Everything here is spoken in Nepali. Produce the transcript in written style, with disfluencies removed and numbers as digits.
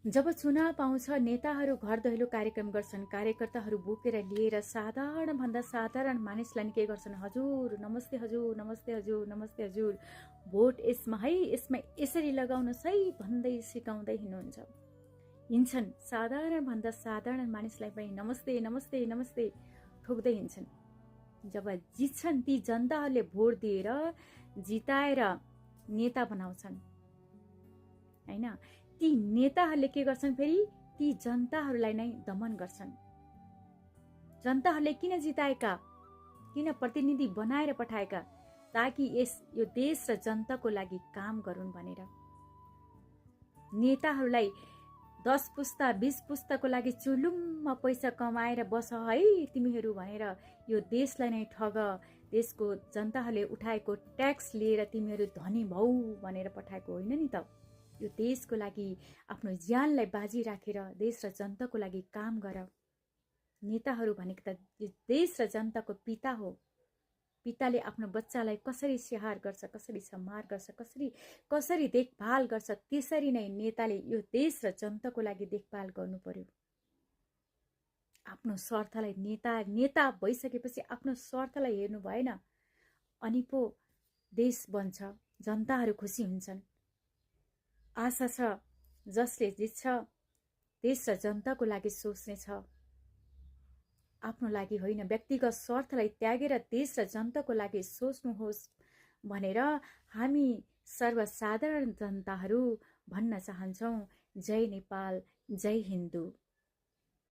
जब चुनाव आउँछ नेताहरू घर दैलो कार्यक्रम गर्छन्, कार्यकर्ताहरू बोकेर लिएर साधारण भन्दा साधारण मानिसलाई के गर्छन्, हजुर नमस्ते हजुर, नमस्ते हजुर, नमस्ते हजुर, भोट यसमा है, यसमा यसरी लगाउनुहोस् है भन्दै सिकाउँदै हिँड्छन्। साधारण भन्दा साधारण मानिसलाई पनि नमस्ते नमस्ते नमस्ते ठोक्दै हिँड्छन्। जब जित्छन् ती जनताहरूले भोट दिएर जिताएर नेता बनाउँछन् हैन। ती नेताहरूले के गर्छन्, फेरि ती जनताहरूलाई नै दमन गर्छन्। जनताहरूले किन जिताएका, किन प्रतिनिधि बनाएर पठाएका, ताकि यो देश र जनताको लागि काम गरून् भनेर। नेताहरूलाई 10 पुस्ता 20 पुस्ताको लागि चुलुम्म पैसा कमाएर बस है तिमीहरू भनेर यो देशलाई नै ठग, देशको जनताहरूले उठाएको ट्याक्स लिएर तिमीहरू धनी भौ भनेर पठाएको होइन नि त। यो देशको लागि आफ्नो ज्यानलाई बाजी राखेर देश र जनताको लागि काम गर। नेताहरू भनेको त देश र जनताको पिता हो। पिताले आफ्नो बच्चालाई कसरी स्याहार गर्छ, कसरी सम्हार गर्छ, कसरी देखभाल गर्छ, त्यसरी नै नेताले यो देश र जनताको लागि देखभाल गर्नु पर्यो। आफ्नो स्वार्थलाई नेता भइसकेपछि आफ्नो स्वार्थलाई हेर्नु भएन, अनि पो देश बन्छ, जनताहरू खुसी हुन्छन्। आशा छ जसले जित्छ देश र जनताको लागि सोच्ने छ, आफ्नो लागि होइन, व्यक्तिगत स्वार्थलाई त्यागेर देश र जनताको लागि सोच्नुहोस् भनेर हामी सर्वसाधारण जनताहरू भन्न चाहन्छौँ। जय नेपाल, जय हिन्दू।